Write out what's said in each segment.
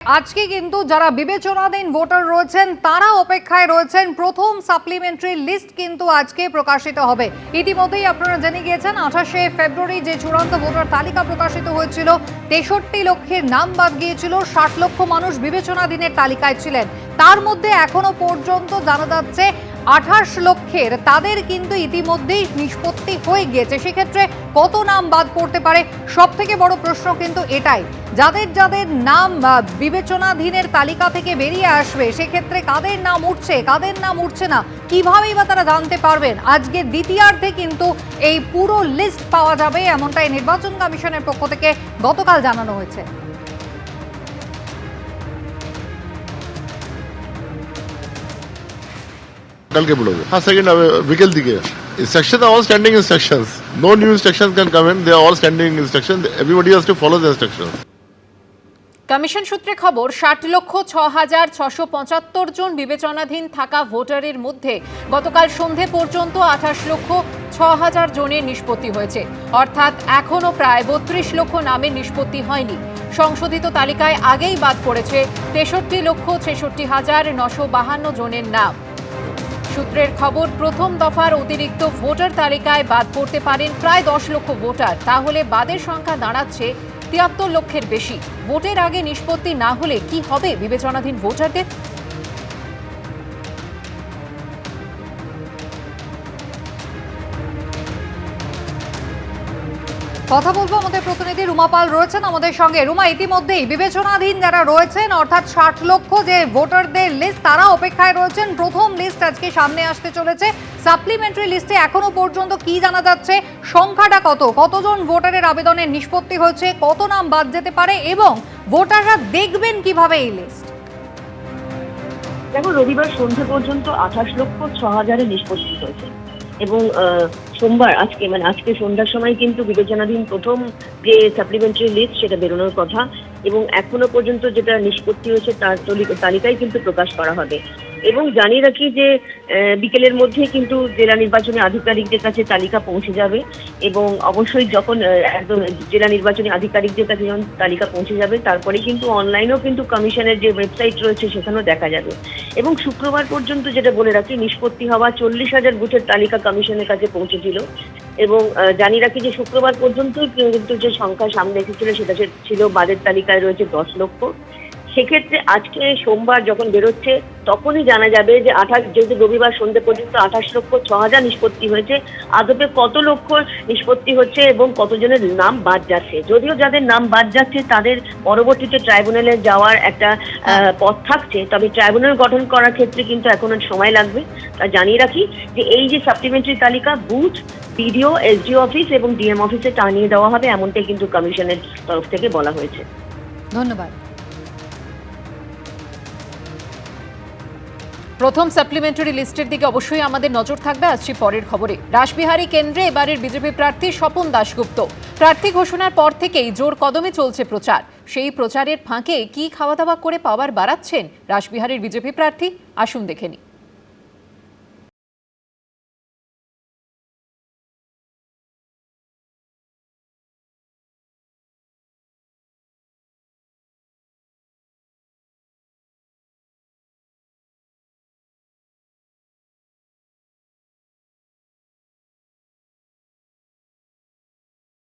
আজকে কিন্তু যারা বিবেচনাধীন ভোটার রয়েছেন তারা অপেক্ষায় রয়েছেন। প্রথম সাপ্লিমেন্টারি লিস্ট কিন্তু আজকে প্রকাশিত হবে। ইতিমধ্যেই আপনারা জেনে গিয়েছেন 28শে ফেব্রুয়ারি যে চূড়ান্ত ভোটার তালিকা প্রকাশিত হয়েছিল 63 লক্ষের নাম বাদ গিয়েছিল। 60 লক্ষ মানুষ বিবেচনাধীনের তালিকায় ছিলেন। তার মধ্যে এখনো পর্যন্ত জানা যাচ্ছে 28 লক্ষের তাদের কিন্তু ইতিমধ্যেই নিষ্পত্তি হয়ে গিয়েছে। সেক্ষেত্রে কত নাম বাদ পড়তে পারে? সব থেকে বড় প্রশ্ন কিন্তু এটাই, যাদের যাদের নাম বিবেচনাধীনের তালিকা থেকে বেরিয়ে আসবে সেক্ষেত্রে কাদের নাম উঠছে কাদের নাম উঠছে না কিভাবেই বা তারা জানতে পারবেন? আজকে দ্বিতীয়ার্ধে কিন্তু এই পুরো লিস্ট পাওয়া যাবে, এমনটাই নির্বাচন কমিশনের পক্ষ থেকে গতকাল জানানো হয়েছে। कल के बोलोगे हाँ सेकंड विकल दिखे instructions are all standing instructions, no new instructions can come in, they are all standing instructions, everybody has to follow the instructions. Commission সূত্রে খবর 60,06,675 জন বিবেচনাধীন থাকা ভোটারের মধ্যে গতকাল সন্ধে পর্যন্ত 28,06,000 জনের নিষ্পত্তি হয়েছে। অর্থাৎ এখনও প্রায় 32 লক্ষ নামের নিষ্পত্তি হয়নি। সংশোধিত তালিকায় আগেই বাদ পড়েছে 63,66,952 জনের নাম। সূত্রের খবর, প্রথম দফার অতিরিক্ত ভোটার তালিকায় বাদ পড়তে পারেন প্রায় 10 লক্ষ ভোটার। তাহলে বাদের সংখ্যা দাঁড়াচ্ছে 73 লক্ষের বেশি। ভোটের আগে নিষ্পত্তি না হলে কি হবে বিবেচনাধীন ভোটারদের? কথা বলবো, আমাদের প্রতিনিধি রুমা পাল রয়েছেন আমাদের সঙ্গে। রুমা, ইতিমধ্যেই বিবেচনাধীন যারা রয়েছেন অর্থাৎ 60 লক্ষ যে ভোটারদের লিস্ট তারা অপেক্ষায় রয়েছেন। প্রথম লিস্ট আজকে সামনে আসতে চলেছে। সাপ্লিমেন্টারি লিস্টে এখনো পর্যন্ত কি জানা যাচ্ছে? সংখ্যাটা কতজন ভোটারের আবেদনের নিষ্পত্তি হয়েছে, কত নাম বাদ যেতে পারে এবং ভোটাররা দেখবেন কিভাবে এই লিস্ট? দেখো, রবিবার সন্ধ্যে পর্যন্ত 28,06,000 নিষ্পত্তি হয়েছে এবং সোমবার আজকে সন্ধ্যার সময় কিন্তু বিবেচনাধীন প্রথম যে সাপ্লিমেন্টারি লিস্ট সেটা বেরোনোর কথা এবং এখনো পর্যন্ত যেটা নিষ্পত্তি হয়েছে তার তালিকায় কিন্তু প্রকাশ করা হবে। এবং জানিয়ে রাখি যে বিকেলের মধ্যে কিন্তু জেলা নির্বাচনী আধিকারিকদের কাছে তালিকা পৌঁছে যাবে এবং অবশ্যই যখন একদম জেলা নির্বাচনী আধিকারিকদের কাছে যখন তালিকা পৌঁছে যাবে তারপরে কিন্তু অনলাইনেও কিন্তু কমিশনের যে ওয়েবসাইট রয়েছে সেখানেও দেখা যাবে। এবং শুক্রবার পর্যন্ত যেটা বলে রাখি, নিষ্পত্তি হওয়া 40,000 বুথের তালিকা কমিশনের কাছে পৌঁছেছিল এবং জানিয়ে রাখি যে শুক্রবার পর্যন্ত কিন্তু যে সংখ্যা সামনে এসেছিল সেটা ছিল বাদের তালিকায় রয়েছে 10 লক্ষ। সেক্ষেত্রে আজকে সোমবার যখন বেরোচ্ছে তখনই জানা যাবে যে যেহেতু রবিবার সন্ধ্যে পর্যন্ত 28,06,000 নিষ্পত্তি হয়েছে, আদপে কত লক্ষ নিষ্পত্তি হচ্ছে এবং কতজনের নাম বাদ যাচ্ছে। যদিও যাদের নাম বাদ যাচ্ছে তাদের পরবর্তীতে ট্রাইব্যুনালে যাওয়ার একটা পথ থাকছে, তবে ট্রাইব্যুনাল গঠন করার ক্ষেত্রে কিন্তু এখনো সময় লাগবে। তা জানিয়ে রাখি যে এই যে সাপ্লিমেন্টারি তালিকা বুথ, বিডিও, এসডিও অফিস এবং ডিএম অফিসে টানিয়ে দেওয়া হবে, এমনটাই কিন্তু কমিশনের তরফ থেকে বলা হয়েছে। ধন্যবাদ। প্রথম সাপ্লিমেন্টারি লিস্টের দিকে অবশ্যই আমাদের নজর থাকবে। আসছি পরের খবরে। রাসবিহারী কেন্দ্রে এবারের বিজেপি প্রার্থী স্বপন দাশগুপ্ত। প্রার্থী ঘোষণার পর থেকেই জোর কদমে চলছে প্রচার। সেই প্রচারের ফাঁকে কি খাওয়া দাওয়া করে পাওয়ার বাড়াচ্ছেন রাসবিহারীর বিজেপি প্রার্থী, আসুন দেখে নিই।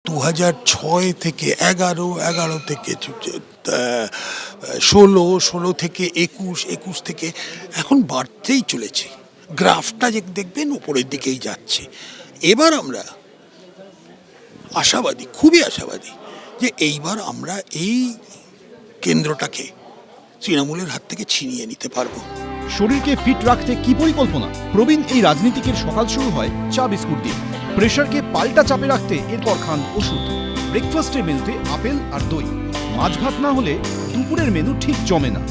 দু 2006 থেকে 11 থেকে 16 থেকে 21 থেকে এখন বাড়তেই চলেছে। গ্রাফটা যে দেখবেন উপরের দিকেই যাচ্ছে। এবার আমরা আশাবাদী, খুবই আশাবাদী যে এইবার আমরা এই কেন্দ্রটাকে তৃণমূলের হাত থেকে ছিনিয়ে নিতে পারবো। শরীরকে ফিট রাখতে কি পরিকল্পনা? প্রবীণ এই রাজনীতিকের সকাল শুরু হয় চা বিস্কুট দিয়ে। প্রেশারকে পাল্টা চাপে রাখতে এরপর খান ওষুধ। ব্রেকফাস্টের মেনুতে আপেল আর দই। মাছ ভাত না হলে দুপুরের মেনু ঠিক জমে না।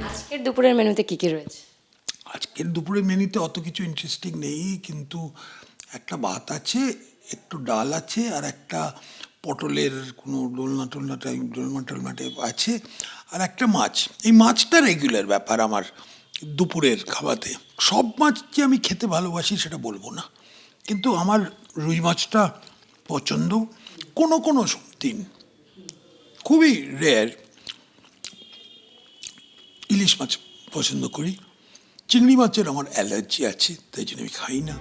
আজকের দুপুরের মেনুতে কি কি রয়েছে? আজকের দুপুরের মেনুতে অত কিছু ইন্টারেস্টিং নেই, কিন্তু একটা ভাত আছে, একটু ডাল আছে আর একটা পটলের কোনো ডোলমা টলমা আছে আর একটা মাছ। এই মাছটা রেগুলার ব্যাপার আমার দুপুরের খাবাতে। সব মাছ যে আমি খেতে ভালোবাসি সেটা বলবো না, কিন্তু আমার রুই মাছটা পছন্দ। কোনো দিন খুবই রেয়ার ইলিশ মাছ পছন্দ করি। চিংড়ি মাছের আমার অ্যালার্জি আছে, তাই জন্য আমি খাই না।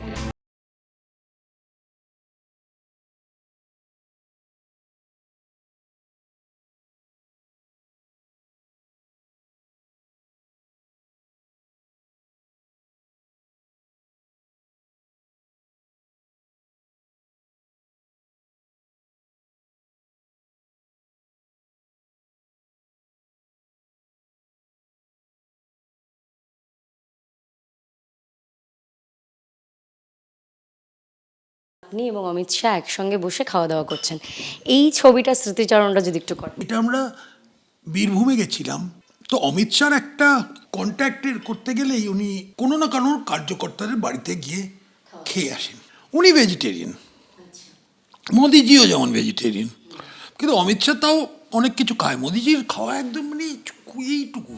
আপনি এবং অমিত শাহ একসঙ্গে বসে খাওয়া দাওয়া করছেন, এই ছবিটা স্মৃতিচারণটা যদি একটু করেন। এটা আমরা বীরভূমে গেছিলাম, তো অমিত শাহ একটা কন্ট্যাক্টের করতে গেলেই উনি কোনো না কোনো কার্যকর্তাদের বাড়িতে গিয়ে খেয়ে আসেন। উনি ভেজিটেরিয়ান, মোদিজিও যেমন ভেজিটেরিয়ান, কিন্তু অমিত শাহ তাও অনেক কিছু খায়। মোদিজির খাওয়া একদম মানে এইটুকু।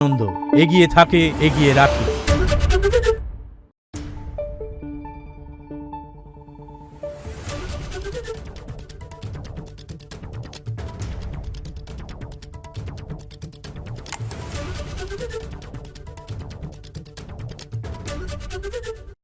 আনন্দ এগিয়ে থাকে, এগিয়ে রাখে।